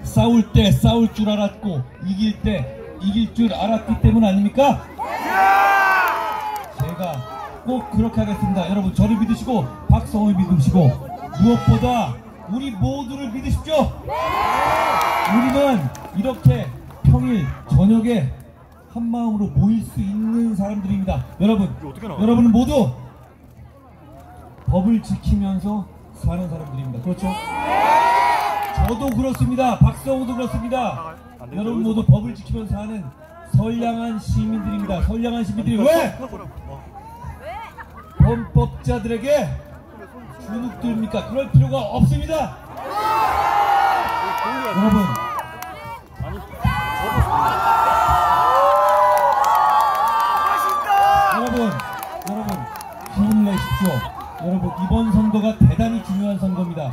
싸울 때 싸울 줄 알았고 이길 때 이길 줄 알았기 때문 아닙니까? 제가 꼭 그렇게 하겠습니다. 여러분 저를 믿으시고 박성호를 믿으시고 무엇보다 우리 모두를 믿으십시오. 우리는 이렇게 평일 저녁에 한마음으로 모일 수 있는 사람들입니다. 여러분은 모두 법을 지키면서 사는 사람들입니다. 그렇죠? 저도 그렇습니다. 박성호도 그렇습니다. 여러분 모두 법을 지키면서 사는 선량한 시민들입니다. 선량한 시민들이 왜 범법자들에게 주눅듭니까? 그럴 필요가 없습니다. 여러분 기운을 내십시오. 여러분 이번 선거가 대단히 중요한 선거입니다.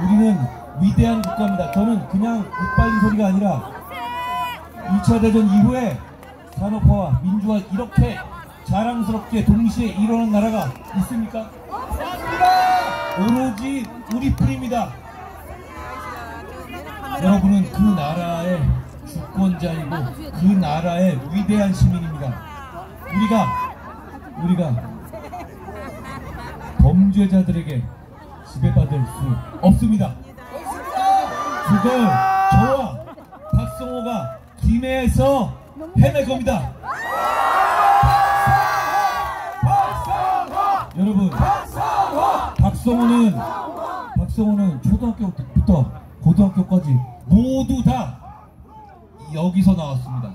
우리는 위대한 국가입니다. 저는 그냥 윗발린 소리가 아니라 2차 대전 이후에 산업화와 민주화 이렇게 자랑스럽게 동시에 일어난 나라가 있습니까? 오로지 우리뿐입니다. 여러분은 그 나라의 주권자이고 그 나라의 위대한 시민입니다. 우리가 범죄자들에게 지배받을 수 없습니다. 그걸 저와 박성호가 김해에서 해낼 겁니다. 여러분 박성호는 초등학교부터 고등학교까지 모두 다 여기서 나왔습니다.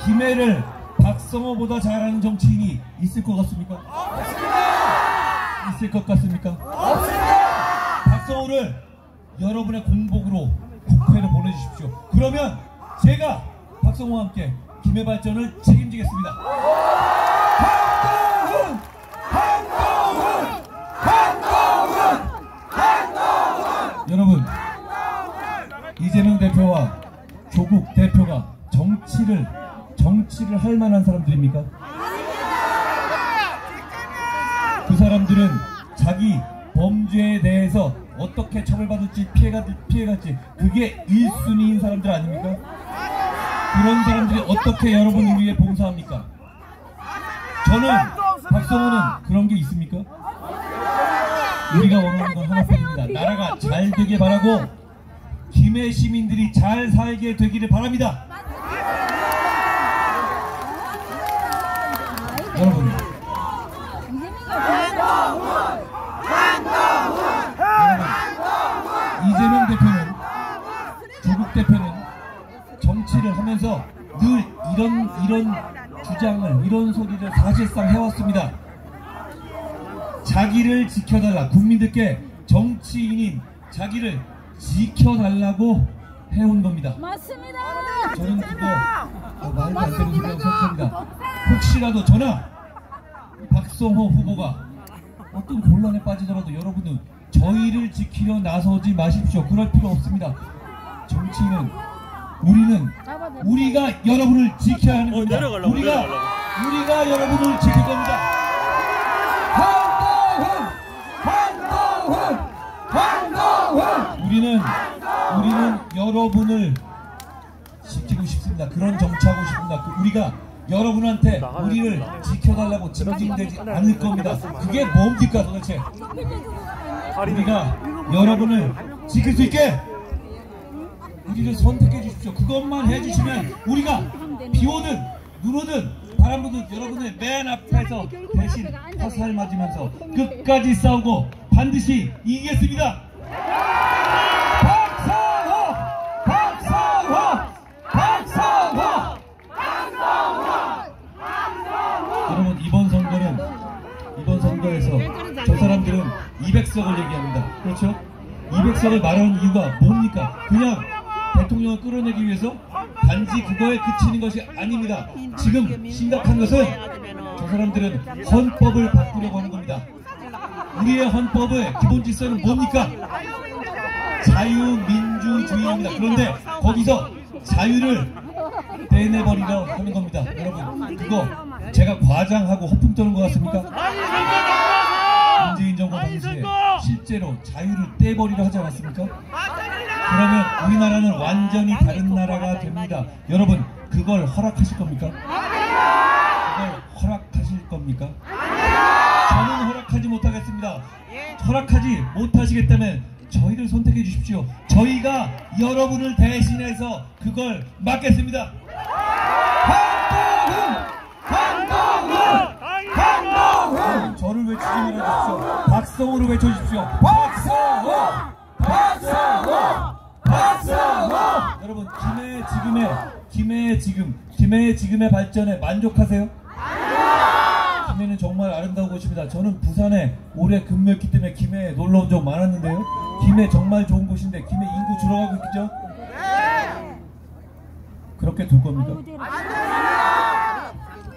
김해를 박성호보다 잘하는 정치인이 있을 것 같습니까? 있을 것 같습니까? 없습니다! 박성호를 여러분의 공복으로 국회로 보내주십시오. 그러면 제가 박성호와 함께 김해 발전을 책임지겠습니다. 여러분 이재명 대표와 조국 대표가 정치를 할 만한 사람들입니까? 그 사람들은 자기 범죄에 대해서 어떻게 처벌받을지 피해갈지 그게 1순위인 사람들 아닙니까? 그런 사람들이 어떻게 여러분을 위해 봉사합니까? 저는 박성호는 그런 게 있습니까? 우리가 원하는 건 하나뿐입니다. 나라가 잘 되길 바라고 김해 시민들이 잘 살게 되기를 바랍니다. 여러분 이재명 대표는 조국 대표는 정치를 하면서 늘 이런 주장을 이런 소리를 사실상 해왔습니다. 자기를 지켜달라, 국민들께 정치인인 자기를 지켜달라고 해온 겁니다. 맞습니다. 저는 그거 말도 안 되는 소리라고 생각합니다. 혹시라도 저나 박성호 후보가 어떤 곤란에 빠지더라도 여러분은 저희를 지키려 나서지 마십시오. 그럴 필요 없습니다. 정치인은 우리가 여러분을 지켜야 하는 겁니다. 우리가 여러분을 지킬 겁니다. 한동훈! 우리는 여러분을 지키고 싶습니다. 그런 정치하고 싶습니다. 우리가 여러분한테 우리를 지켜달라고 징징대지 않을 겁니다. 그게 뭡니까 도대체? 우리가 여러분을 지킬 수 있게 우리를 선택해 주십시오. 그것만 해주시면 우리가 비 오든 눈 오든 바람 부든 여러분의 맨 앞에서 대신 화살 맞으면서 끝까지 싸우고 반드시 이기겠습니다. 여러분 이번 선거에서 저 사람들은 200석을 얘기합니다. 그렇죠? 200석을 말하는 이유가 뭡니까? 그냥 대통령을 끌어내기 위해서 단지 그거에 그치는 것이 아닙니다. 지금 심각한 것은 저 사람들은 헌법을 바꾸려고 하는 겁니다. 우리의 헌법의 기본 질서는 뭡니까? 자유민주주의입니다. 그런데 거기서 자유를 떼내버리려 하는 겁니다. 여러분 그거 제가 과장하고 허풍 떠는 것 같습니까? 문재인 정부 당시에 실제로 자유를 떼버리려 하지 않았습니까? 그러면 우리나라는 완전히 다른 나라가 됩니다. 여러분, 그걸 허락하실 겁니까? 그걸 허락하실 겁니까? 저는 허락하지 못하겠습니다. 허락하지 못하시겠다면 저희를 선택해 주십시오. 저희가 여러분을 대신해서 그걸 막겠습니다. 한동훈! 저를 외치지 말아주십시오. 박성호로 외쳐주십시오. 박성호! 여러분, 김해의 지금의 발전에 만족하세요? 김해는 정말 아름다운 곳입니다. 저는 부산에 오래 근무했기 때문에 김해에 놀러 온 적 많았는데요. 김해 정말 좋은 곳인데 김해 인구 줄어가고 있죠? 그렇게 둘 겁니까?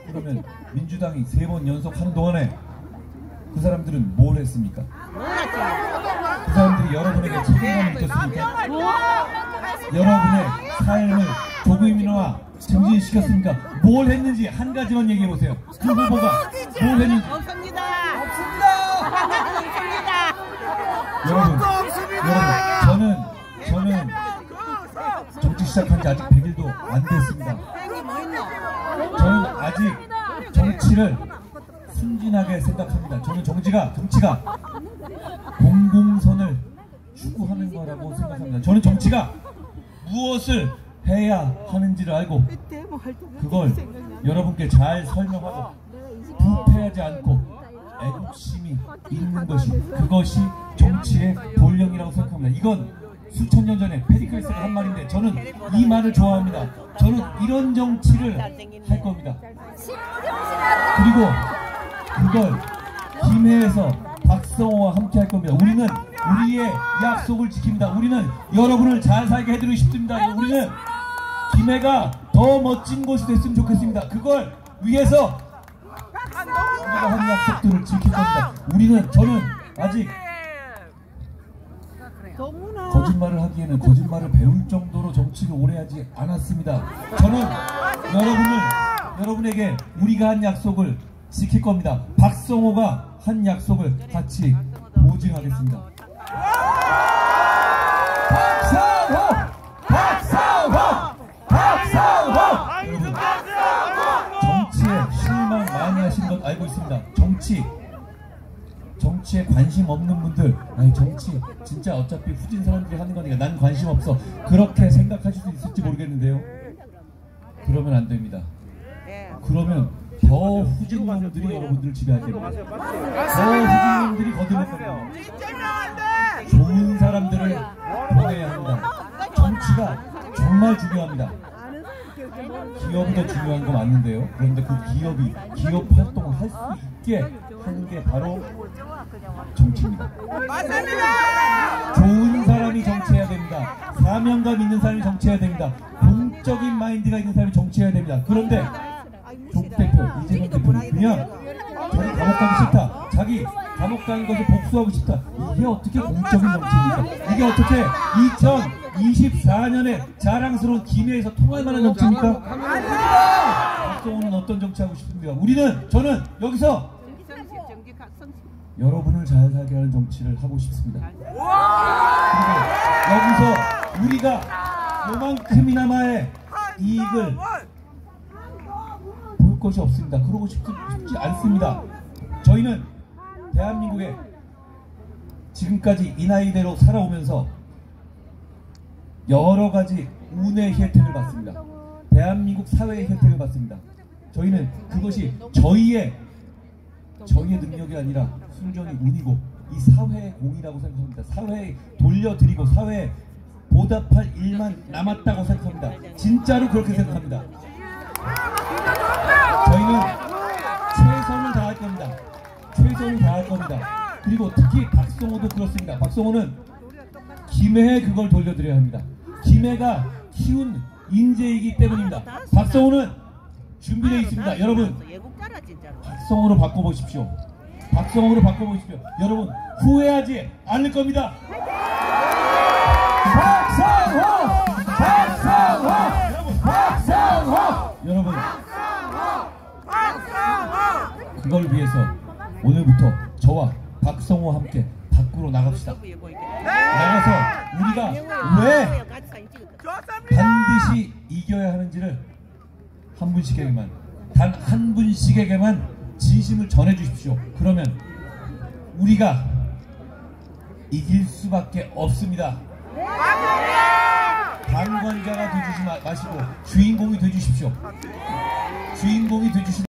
그러면 민주당이 3번 연속 하는 동안에 그 사람들은 뭘 했습니까? 그 사람들이 여러분에게 책임감을 느꼈습니까? 여러분의 삶을 조금이나마 증진시켰습니까? 뭘 했는지 한 가지만 얘기해보세요. 그 후보가 뭘 했는지. 없습니다. 여러분, 저는 정치 시작한 지 아직 100일도 안 됐습니다. 저는 아직 정치를 순진하게 생각합니다. 저는 정치가 공공선을 추구하는 거라고 생각합니다. 저는 정치가 무엇을 해야 하는지를 알고 그걸 여러분께 잘 설명하고 부패하지 않고 애국심이 있는 그것이 정치의 본령이라고 생각합니다. 이건 수천 년 전에 페리클레스가 한 말인데 저는 이 말을 좋아합니다. 저는 이런 정치를 할 겁니다. 그리고 그걸 김해에서 박성호와 함께 할 겁니다. 우리는 우리의 약속을 지킵니다. 우리는 여러분을 잘 살게 해드리고 싶습니다. 우리는 김해가 더 멋진 곳이 됐으면 좋겠습니다. 그걸 위해서 우리가 한 약속들을 지킬 겁니다. 저는 아직 거짓말을 하기에는 거짓말을 배울 정도로 정치를 오래 하지 않았습니다. 저는 여러분에게 우리가 한 약속을 지킬 겁니다. 박성호가 한 약속을 같이 보증하겠습니다. 박성호! 여러분, 정치에 실망 많이 하시는 것 알고 있습니다. 정치에 관심 없는 분들, 아니 정치 진짜 어차피 후진 사람들이 하는 거니까 난 관심 없어, 그렇게 생각하실 수 있을지 모르겠는데요. 그러면 안 됩니다. 그러면 더 후진 놈들이 여러분들을 지배할 겁니다. 더 후진 놈들이 거듭날 겁니다. 좋은 사람들을 보내야 합니다. 정치가 정말 중요합니다. 기업이 더 중요한 거 맞는데요. 그런데 그 기업 활동을 할 수 있게 하는 게 바로 정치입니다. 좋은 사람이 정치해야 됩니다. 사명감 있는 사람이 정치해야 됩니다. 공적인 마인드가 있는 사람이 정치해야 됩니다. 그런데 조 대표, 이재명 대표는 그냥 자기 감옥 가기 싫다, 자기 감옥 가는 것을 복수하고 싶다. 이게 어떻게 공적인 정치입니까? 이게 어떻게 2024년에 자랑스러운 김해에서 통할 만한 정치입니까? 박성호는 어떤 정치하고 싶습니까? 저는 여기서 여러분을 잘 살게 하는 정치를 하고 싶습니다. 그리고 여기서 우리가 요만큼이나마의 이익을 볼 것이 없습니다. 그러고 싶지 않습니다. 저희는 대한민국에 지금까지 이 나이대로 살아오면서 여러 가지 운의 혜택을 받습니다. 대한민국 사회의 혜택을 받습니다. 저희는 그것이 저희의 능력이 아니라 순전히 운이고 이 사회의 공이라고 생각합니다. 사회에 돌려드리고 사회에 보답할 일만 남았다고 생각합니다. 진짜로 그렇게 생각합니다. 저희는 최선을 다할 겁니다. 최선을 다할 겁니다. 그리고 특히 박성호도 그렇습니다. 박성호는 김해에 그걸 돌려드려야 합니다. 김해가 키운 인재이기 때문입니다. 박성호는 준비되어 있습니다. 여러분, 박성호로 바꿔보십시오. 박성호로 바꿔보십시오. 여러분, 후회하지 않을 겁니다. 여러분, 그걸 위해서 오늘부터 저와 박성호와 함께 밖으로 나갑시다. 나가서 우리가 우리가 왜 반드시 이겨야 하는지를 한 분씩에게만, 단 한 분씩에게만 진심을 전해 주십시오. 그러면 우리가 이길 수밖에 없습니다. 방관자가 되주지 마시고 주인공이 되주십시오. 주인공이 되주시